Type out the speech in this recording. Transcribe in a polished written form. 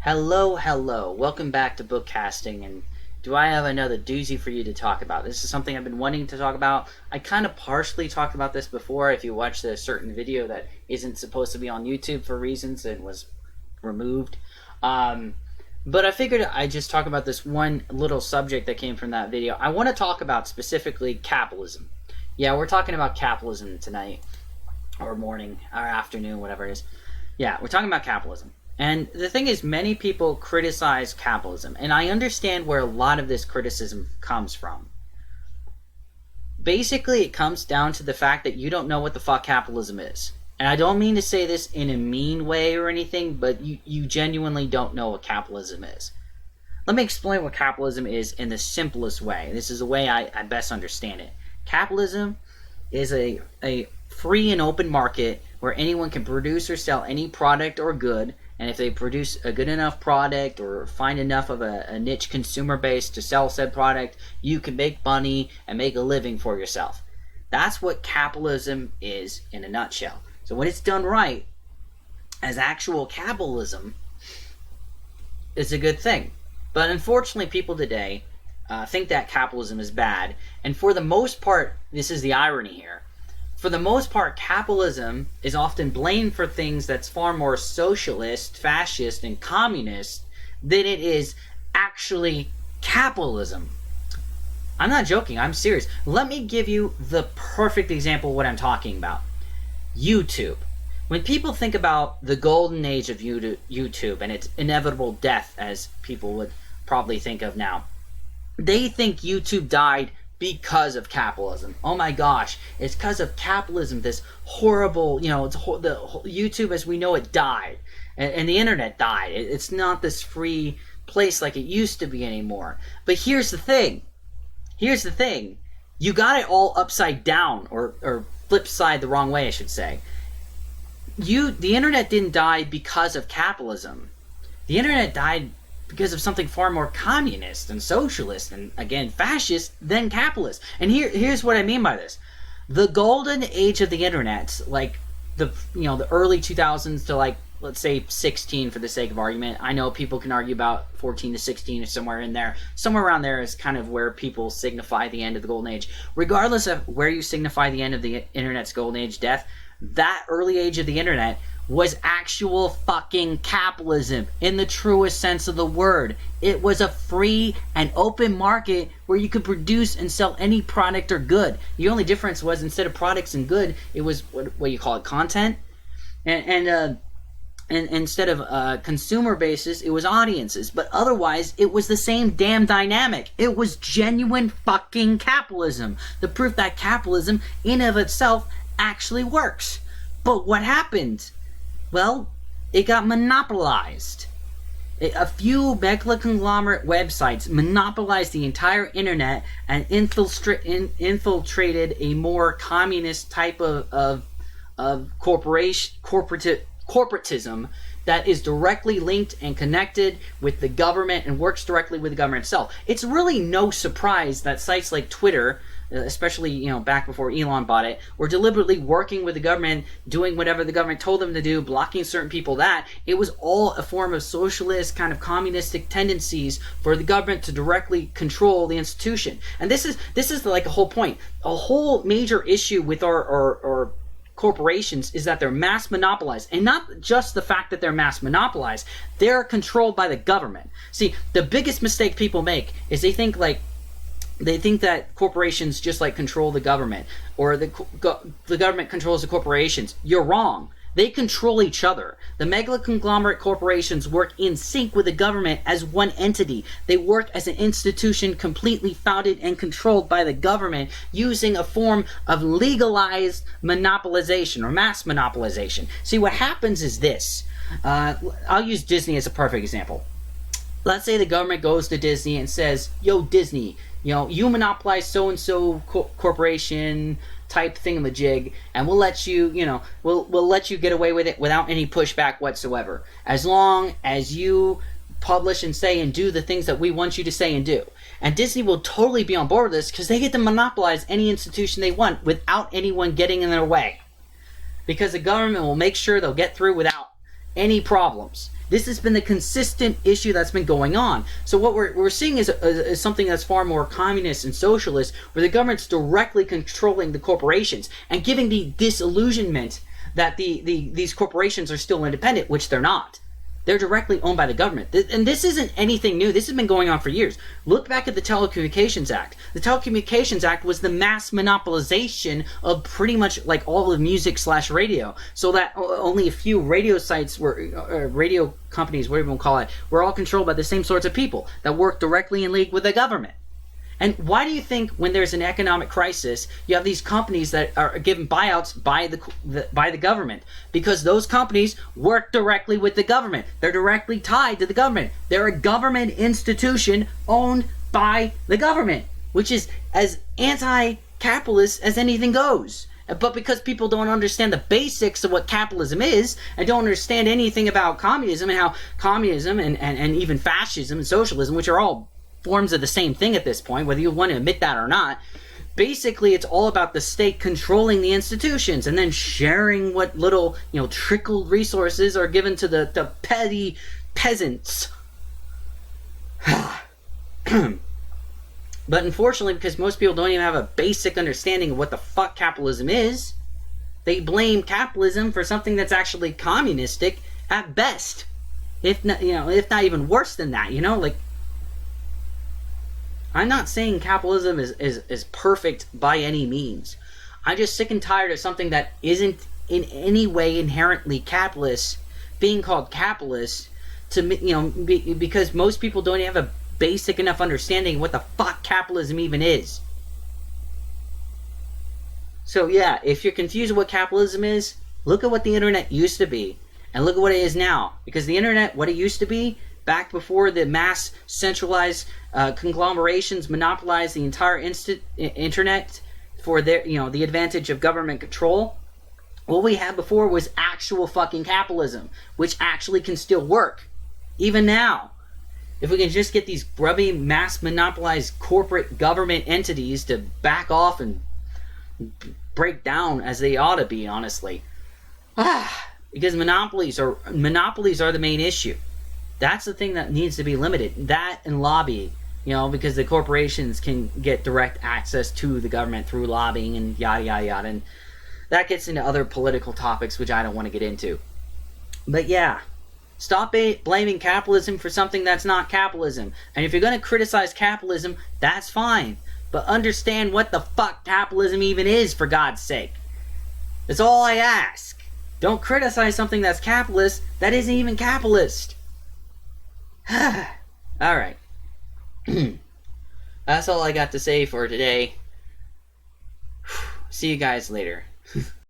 Hello. Welcome back to Bookcasting, and do I have another doozy for you to talk about? This is something I've been wanting to talk about. I kind of partially talked about this before. If you watched a certain video that isn't supposed to be on YouTube for reasons, it was removed. But I figured I'd just talk about this one little subject that came from that video. I want to talk about specifically capitalism. Yeah, we're talking about capitalism tonight, or morning, or afternoon, whatever it is. Yeah, we're talking about capitalism. And the thing is, many people criticize capitalism, and I understand where a lot of this criticism comes from. Basically, it comes down to the fact that you don't know what the fuck capitalism is. And I don't mean to say this in a mean way or anything, but you genuinely don't know what capitalism is. Let me explain what capitalism is in the simplest way. This is the way I best understand it. Capitalism is a free and open market where anyone can produce or sell any product or good. And if they produce a good enough product or find enough of a niche consumer base to sell said product, you can make money and make a living for yourself. That's what capitalism is in a nutshell. So when it's done right, as actual capitalism, it's a good thing. But unfortunately, people today think that capitalism is bad. And for the most part, this is the irony here. For the most part, capitalism is often blamed for things that's far more socialist, fascist, and communist than it is actually capitalism. I'm not joking, I'm serious. Let me give you the perfect example of what I'm talking about. YouTube. When people think about the golden age of YouTube and its inevitable death, as people would probably think of now, they think YouTube died because of capitalism. Oh my gosh, it's because of capitalism, this horrible, the YouTube as we know it died, and the internet died. It's not this free place like it used to be anymore. But here's the thing, you got it all upside down, or flip side the wrong way, I should say. The internet didn't die because of capitalism. The internet died because of something far more communist and socialist and, again, fascist than capitalist. And here's what I mean by this. The golden age of the internet, like the early 2000s to, like, let's say 16 for the sake of argument. I know people can argue about 14 to 16 or somewhere in there. Somewhere around there is kind of where people signify the end of the golden age. Regardless of where you signify the end of the internet's golden age death, that early age of the internet was actual fucking capitalism in the truest sense of the word. It was a free and open market where you could produce and sell any product or good. The only difference was, instead of products and good, it was what you call it, content, and instead of consumer basis, it was audiences. But otherwise, it was the same damn dynamic. It was genuine fucking capitalism. The proof that capitalism in of itself actually works. But what happened? Well, it got monopolized. A few mega-conglomerate websites monopolized the entire internet and infiltrated a more communist type of corporatism that is directly linked and connected with the government and works directly with the government itself. It's really no surprise that sites like Twitter, especially back before Elon bought it, were deliberately working with the government, doing whatever the government told them to do, blocking certain people. That it was all a form of socialist, kind of communistic tendencies for the government to directly control the institution. And this is like a whole point. A whole major issue with our corporations is that they're mass monopolized. And not just the fact that they're mass monopolized, they're controlled by the government. See, the biggest mistake people make is they think that corporations just like control the government, or the government controls the corporations. You're wrong. They control each other. The mega-conglomerate corporations work in sync with the government as one entity. They work as an institution completely founded and controlled by the government, using a form of legalized monopolization or mass monopolization. See, what happens is this. I'll use Disney as a perfect example. Let's say the government goes to Disney and says, "Yo, Disney, you monopolize so-and-so corporation type thingamajig, and we'll let you, we'll let you get away with it without any pushback whatsoever, as long as you publish and say and do the things that we want you to say and do." And Disney will totally be on board with this because they get to monopolize any institution they want without anyone getting in their way. Because the government will make sure they'll get through without any problems. This has been the consistent issue that's been going on. So what we're seeing is something that's far more communist and socialist, where the government's directly controlling the corporations and giving the disillusionment that these corporations are still independent, which they're not. They're directly owned by the government. And this isn't anything new. This has been going on for years. Look back at the Telecommunications Act. The Telecommunications Act was the mass monopolization of pretty much like all of music/radio. So that only a few radio sites were, radio companies, whatever you want to call it, were all controlled by the same sorts of people that work directly in league with the government. And why do you think when there's an economic crisis, you have these companies that are given buyouts by the government? Because those companies work directly with the government. They're directly tied to the government. They're a government institution owned by the government, which is as anti-capitalist as anything goes. But because people don't understand the basics of what capitalism is, and don't understand anything about communism and how communism and even fascism and socialism, which are all forms of the same thing at this point, whether you want to admit that or not. Basically, it's all about the state controlling the institutions and then sharing what little, trickled resources are given to the petty peasants. But unfortunately, because most people don't even have a basic understanding of what the fuck capitalism is, they blame capitalism for something that's actually communistic at best. If not even worse than that, I'm not saying capitalism is perfect by any means. I'm just sick and tired of something that isn't in any way inherently capitalist being called capitalist because most people don't have a basic enough understanding of what the fuck capitalism even is. So yeah, if you're confused with what capitalism is, look at what the internet used to be and look at what it is now. Because the internet, what it used to be, back before the mass centralized conglomerations monopolized the entire internet for their, the advantage of government control, what we had before was actual fucking capitalism, which actually can still work, even now. If we can just get these grubby, mass monopolized corporate government entities to back off and break down as they ought to be, honestly. Because monopolies are the main issue. That's the thing that needs to be limited. That and lobbying, because the corporations can get direct access to the government through lobbying and yada, yada, yada. And that gets into other political topics, which I don't want to get into. But yeah, stop blaming capitalism for something that's not capitalism. And if you're going to criticize capitalism, that's fine. But understand what the fuck capitalism even is, for God's sake. That's all I ask. Don't criticize something that's capitalist that isn't even capitalist. Alright. That's all I got to say for today. See you guys later.